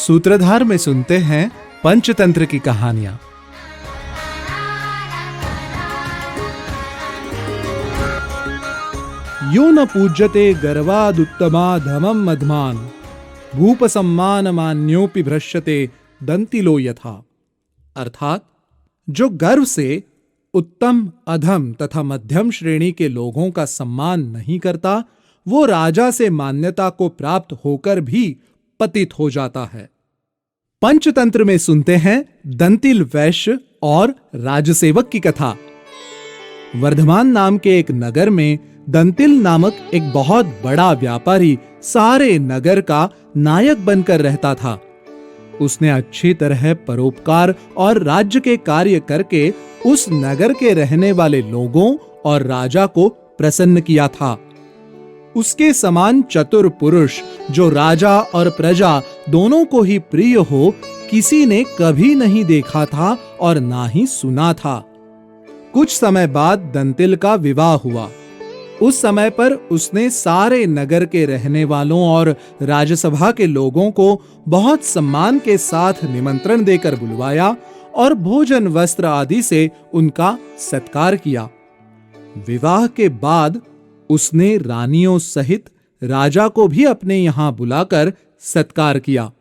सूत्रधार में सुनते हैं पंचतंत्र की कहानियां। यो न पूज्यते गर्वादुत्तमा धमम मधमान भूप सम्मान मान्योपि भ्रश्यते दंतिलो यथा। अर्थात जो गर्व से उत्तम, अधम तथा मध्यम श्रेणी के लोगों का सम्मान नहीं करता, वो राजा से मान्यता को प्राप्त होकर भी पतित हो जाता है। पंचतंत्र में सुनते हैं दंतिल वैश्य और राजसेवक की कथा। वर्धमान नाम के एक नगर में दंतिल नामक एक बहुत बड़ा व्यापारी सारे नगर का नायक बनकर रहता था। उसने अच्छी तरह परोपकार और राज्य के कार्य करके उस नगर के रहने वाले लोगों और राजा को प्रसन्न किया था। उसके समान चतुर पुरुष जो राजा और प्रजा दोनों को ही प्रिय हो, किसी ने कभी नहीं देखा था और ना ही सुना था। कुछ समय बाद दंतिल का विवाह हुआ। उस समय पर उसने सारे नगर के रहने वालों और राज्यसभा के लोगों को बहुत सम्मान के साथ निमंत्रण देकर बुलवाया और भोजन, वस्त्र आदि से उनका सत्कार किया। विवाह के बाद उसने रानियों सहित राजा को भी अपने यहां बुलाकर सत्कार किया,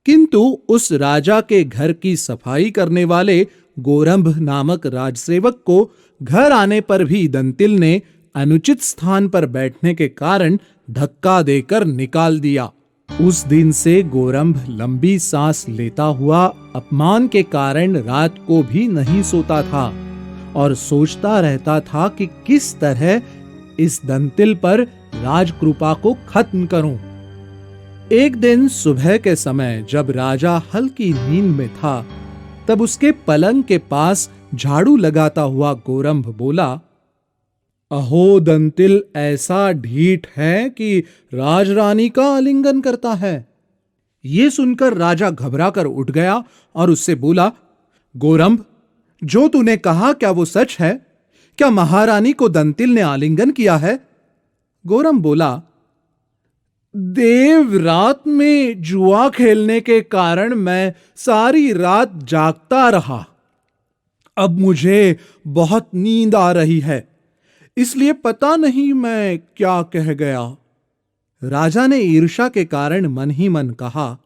किंतु उस राजा के घर की सफाई करने वाले गोरंभ नामक राजसेवक को घर आने पर भी दंतिल ने अनुचित स्थान पर बैठने के कारण धक्का देकर निकाल दिया। उस दिन से गोरंभ लंबी सांस लेता हुआ अपमान के कारण रात को भी नहीं सोता था और सोचता रहता था कि किस तरह इस दंतिल पर राजकृपा को खत्म करूं। एक दिन सुबह के समय जब राजा हल्की नींद में था, तब उसके पलंग के पास झाड़ू लगाता हुआ गोरंभ बोला, अहो दंतिल ऐसा ढीठ है कि राजरानी का आलिंगन करता है। ये सुनकर राजा घबरा कर उठ गया और उससे बोला, गोरंभ, जो तूने कहा क्या वो सच है? क्या महारानी को दंतिल ने आलिंगन किया है? गोरंभ बोला, देव रात में जुआ खेलने के कारण मैं सारी रात जागता रहा। अब मुझे बहुत नींद आ रही है, इसलिए पता नहीं मैं क्या कह गया। राजा ने ईर्ष्या के कारण मन ही मन कहा,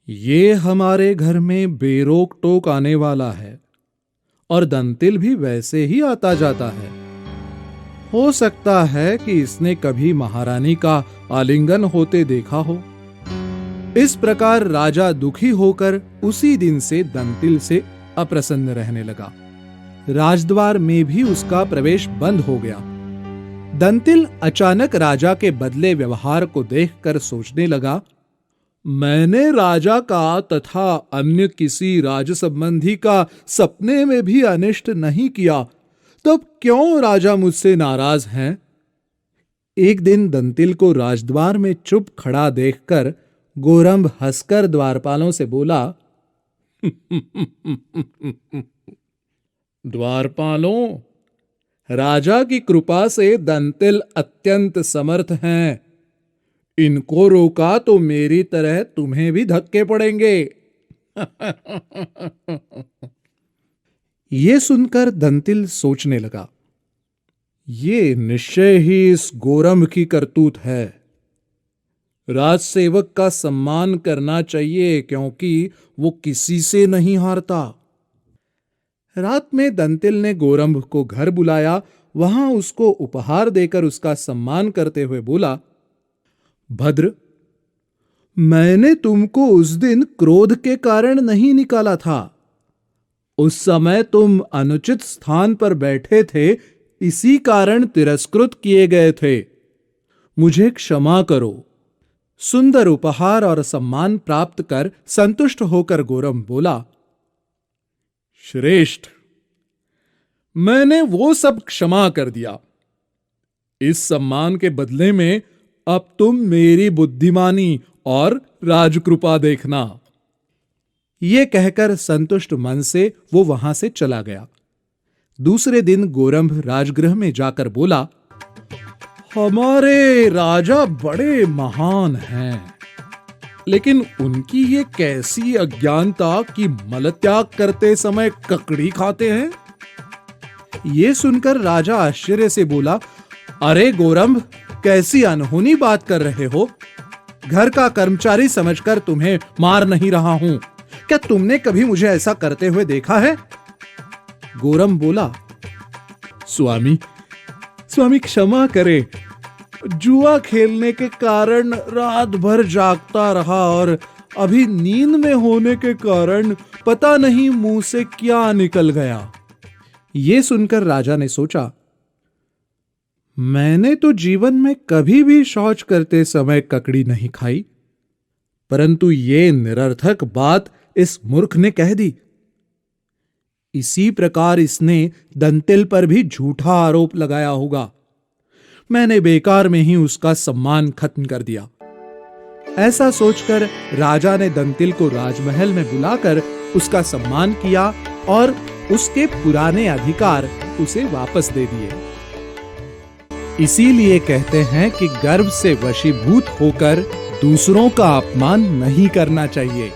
ये हमारे घर में बेरोक टोक आने वाला है और दंतिल भी वैसे ही आता जाता है। हो सकता है कि इसने कभी महारानी का आलिंगन होते देखा हो। इस प्रकार राजा दुखी होकर उसी दिन से दंतिल से अप्रसन्न रहने लगा। राजद्वार में भी उसका प्रवेश बंद हो गया। दंतिल अचानक राजा के बदले व्यवहार को देखकर सोचने लगा, मैंने राजा का तथा अन्य किसी राज संबंधी का सपने में भी अनिष्ट नहीं किया, तब क्यों राजा मुझसे नाराज हैं? एक दिन दंतिल को राजद्वार में चुप खड़ा देखकर गोरंभ हंसकर द्वारपालों से बोला, द्वारपालों, राजा की कृपा से दंतिल अत्यंत समर्थ हैं। इनको रोका तो मेरी तरह तुम्हें भी धक्के पड़ेंगे। ये सुनकर दंतिल सोचने लगा, ये निश्चय ही इस गोरंभ की करतूत है। राजसेवक का सम्मान करना चाहिए क्योंकि वो किसी से नहीं हारता। रात में दंतिल ने गोरंभ को घर बुलाया। वहां उसको उपहार देकर उसका सम्मान करते हुए बोला, भद्र, मैंने तुमको उस दिन क्रोध के कारण नहीं निकाला था। उस समय तुम अनुचित स्थान पर बैठे थे, इसी कारण तिरस्कृत किए गए थे। मुझे क्षमा करो। सुंदर उपहार और सम्मान प्राप्त कर संतुष्ट होकर गोरंभ बोला, श्रेष्ठ, मैंने वो सब क्षमा कर दिया। इस सम्मान के बदले में अब तुम मेरी बुद्धिमानी और राजकृपा देखना। ये कहकर संतुष्ट मन से वो वहां से चला गया। दूसरे दिन गोरंभ राजगृह में जाकर बोला, हमारे राजा बड़े महान हैं। लेकिन उनकी ये कैसी अज्ञानता कि मलत्याग करते समय ककड़ी खाते हैं। ये सुनकर राजा आश्चर्य से बोला, अरे गोरंभ, कैसी अनहोनी बात कर रहे हो। घर का कर्मचारी समझकर तुम्हें मार नहीं रहा हूं। क्या तुमने कभी मुझे ऐसा करते हुए देखा है? गोरंभ बोला, स्वामी क्षमा करें। जुआ खेलने के कारण रात भर जागता रहा और अभी नींद में होने के कारण पता नहीं मुंह से क्या निकल गया। ये सुनकर राजा ने सोचा, मैंने तो जीवन में कभी भी शौच करते समय ककड़ी नहीं खाई, परंतु ये निरर्थक बात इस मूर्ख ने कह दी। इसी प्रकार इसने दंतिल पर भी झूठा आरोप लगाया होगा। मैंने बेकार में ही उसका सम्मान खत्म कर दिया। ऐसा सोचकर राजा ने दंतिल को राजमहल में बुलाकर उसका सम्मान किया और उसके पुराने अधिकार उसे वापस दे दिए। इसीलिए कहते हैं कि गर्व से वशीभूत होकर दूसरों का अपमान नहीं करना चाहिए।